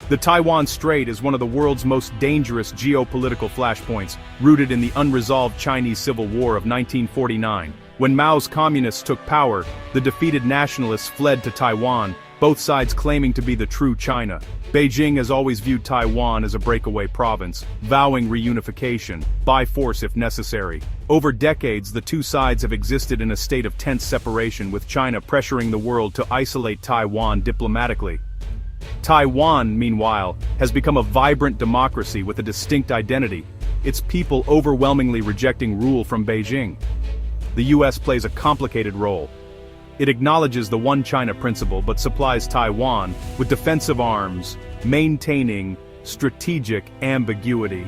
The Taiwan Strait is one of the world's most dangerous geopolitical flashpoints, rooted in the unresolved Chinese Civil War of 1949. When Mao's communists took power, the defeated nationalists fled to Taiwan, both sides claiming to be the true China. Beijing has always viewed Taiwan as a breakaway province, vowing reunification, by force if necessary. Over decades, the two sides have existed in a state of tense separation, with China pressuring the world to isolate Taiwan diplomatically. Taiwan, meanwhile, has become a vibrant democracy with a distinct identity, its people overwhelmingly rejecting rule from Beijing. The US plays a complicated role. It acknowledges the One China principle but supplies Taiwan with defensive arms, maintaining strategic ambiguity.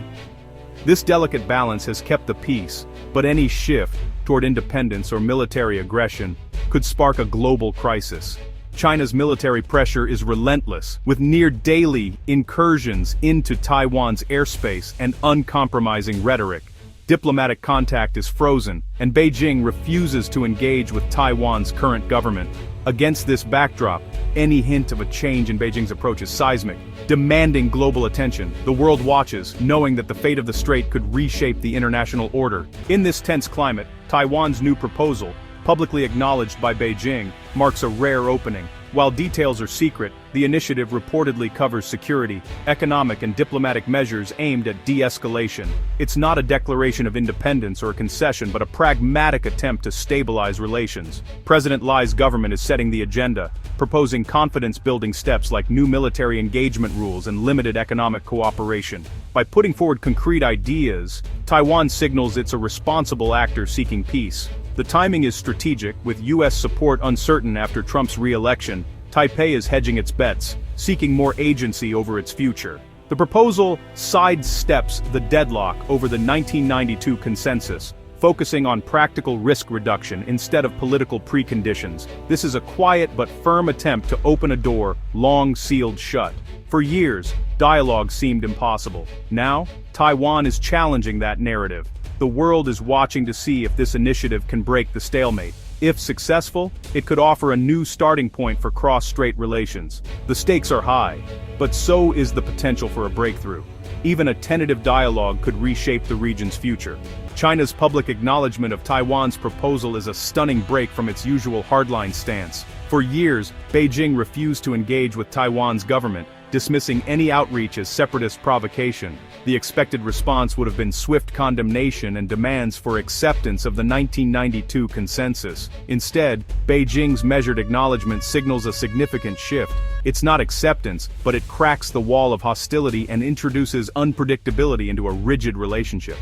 This delicate balance has kept the peace, but any shift toward independence or military aggression could spark a global crisis. China's military pressure is relentless, with near-daily incursions into Taiwan's airspace and uncompromising rhetoric. Diplomatic contact is frozen, and Beijing refuses to engage with Taiwan's current government. Against this backdrop, any hint of a change in Beijing's approach is seismic, demanding global attention. The world watches, knowing that the fate of the strait could reshape the international order. In this tense climate, Taiwan's new proposal, publicly acknowledged by Beijing, marks a rare opening. While details are secret, the initiative reportedly covers security, economic and diplomatic measures aimed at de-escalation. It's not a declaration of independence or a concession, but a pragmatic attempt to stabilize relations. President Li's government is setting the agenda, proposing confidence-building steps like new military engagement rules and limited economic cooperation. By putting forward concrete ideas, Taiwan signals it's a responsible actor seeking peace. The timing is strategic, with US support uncertain after Trump's re-election. Taipei is hedging its bets, seeking more agency over its future. The proposal sidesteps the deadlock over the 1992 consensus, focusing on practical risk reduction instead of political preconditions. This is a quiet but firm attempt to open a door long sealed shut. For years, dialogue seemed impossible. Now, Taiwan is challenging that narrative. The world is watching to see if this initiative can break the stalemate. If successful, it could offer a new starting point for cross-strait relations. The stakes are high, but so is the potential for a breakthrough. Even a tentative dialogue could reshape the region's future. China's public acknowledgement of Taiwan's proposal is a stunning break from its usual hardline stance. For years, Beijing refused to engage with Taiwan's government, dismissing any outreach as separatist provocation. The expected response would have been swift condemnation and demands for acceptance of the 1992 consensus. Instead, Beijing's measured acknowledgement signals a significant shift. It's not acceptance, but it cracks the wall of hostility and introduces unpredictability into a rigid relationship.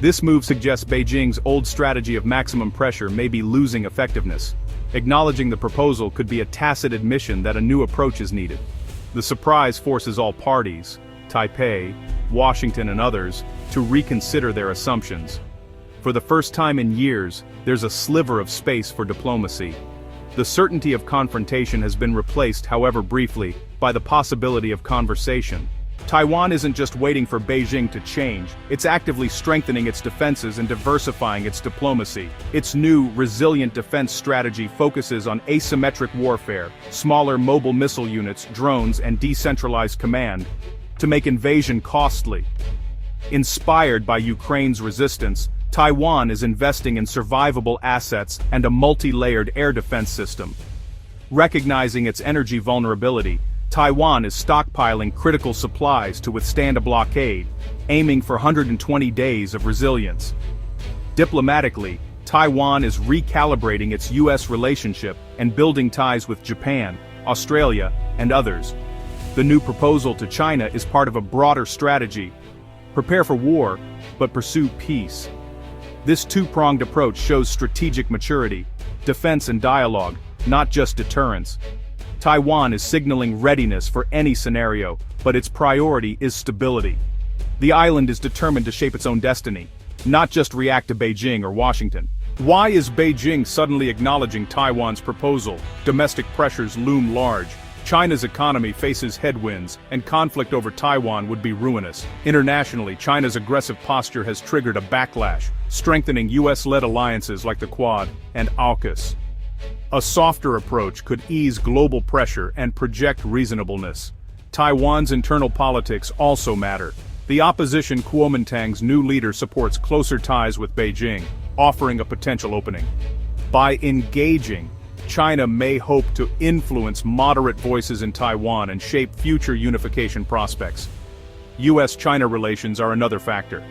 This move suggests Beijing's old strategy of maximum pressure may be losing effectiveness. Acknowledging the proposal could be a tacit admission that a new approach is needed. The surprise forces all parties, Taipei, Washington and others, to reconsider their assumptions. For the first time in years, there's a sliver of space for diplomacy. The certainty of confrontation has been replaced, however briefly, by the possibility of conversation. Taiwan isn't just waiting for Beijing to change, it's actively strengthening its defenses and diversifying its diplomacy. Its new, resilient defense strategy focuses on asymmetric warfare, smaller mobile missile units, drones, and decentralized command, to make invasion costly. Inspired by Ukraine's resistance, Taiwan is investing in survivable assets and a multi-layered air defense system. Recognizing its energy vulnerability, Taiwan is stockpiling critical supplies to withstand a blockade, aiming for 120 days of resilience. Diplomatically, Taiwan is recalibrating its US relationship and building ties with Japan, Australia, and others. The new proposal to China is part of a broader strategy. Prepare for war, but pursue peace. This two-pronged approach shows strategic maturity, defense and dialogue, not just deterrence. Taiwan is signaling readiness for any scenario, but its priority is stability. The island is determined to shape its own destiny, not just react to Beijing or Washington. Why is Beijing suddenly acknowledging Taiwan's proposal? Domestic pressures loom large. China's economy faces headwinds, and conflict over Taiwan would be ruinous. Internationally, China's aggressive posture has triggered a backlash, strengthening US-led alliances like the Quad and AUKUS. A softer approach could ease global pressure and project reasonableness. Taiwan's internal politics also matter. The opposition Kuomintang's new leader supports closer ties with Beijing, offering a potential opening. By engaging, China may hope to influence moderate voices in Taiwan and shape future unification prospects. US-China relations are another factor.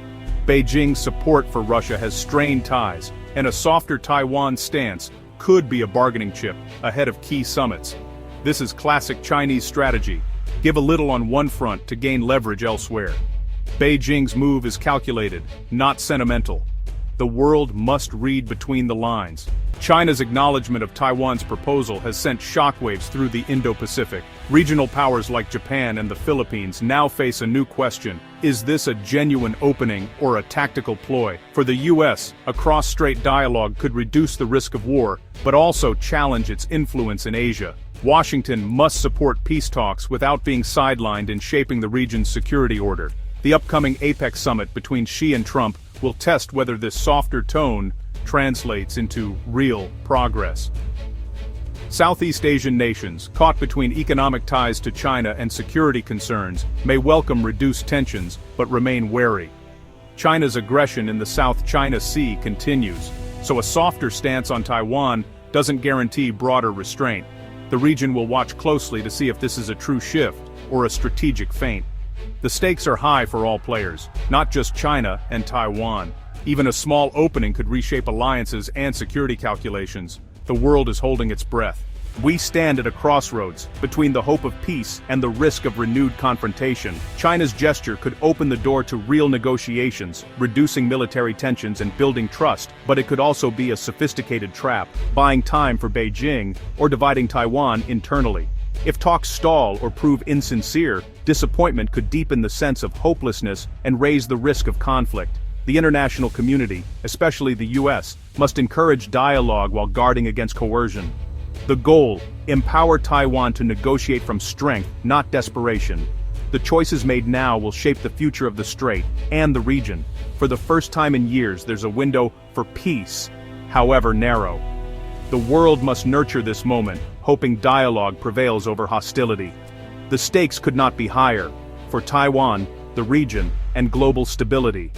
Beijing's support for Russia has strained ties, and a softer Taiwan stance could be a bargaining chip ahead of key summits. This is classic Chinese strategy: give a little on one front to gain leverage elsewhere. Beijing's move is calculated, not sentimental. The world must read between the lines. China's acknowledgement of Taiwan's proposal has sent shockwaves through the Indo-Pacific. Regional powers like Japan and the Philippines now face a new question: is this a genuine opening or a tactical ploy? For the US, a cross-strait dialogue could reduce the risk of war, but also challenge its influence in Asia. Washington must support peace talks without being sidelined in shaping the region's security order. The upcoming APEC summit between Xi and Trump will test whether this softer tone translates into real progress. Southeast Asian nations, caught between economic ties to China and security concerns, may welcome reduced tensions, but remain wary. China's aggression in the South China Sea continues, so a softer stance on Taiwan doesn't guarantee broader restraint. The region will watch closely to see if this is a true shift or a strategic feint. The stakes are high for all players, not just China and Taiwan. Even a small opening could reshape alliances and security calculations. The world is holding its breath. We stand at a crossroads between the hope of peace and the risk of renewed confrontation. China's gesture could open the door to real negotiations, reducing military tensions and building trust, but it could also be a sophisticated trap, buying time for Beijing or dividing Taiwan internally. If talks stall or prove insincere, disappointment could deepen the sense of hopelessness and raise the risk of conflict. The international community, especially the US, must encourage dialogue while guarding against coercion. The goal: empower Taiwan to negotiate from strength, not desperation. The choices made now will shape the future of the Strait and the region. For the first time in years, there's a window for peace, however narrow. The world must nurture this moment, hoping dialogue prevails over hostility. The stakes could not be higher for Taiwan, the region, and global stability.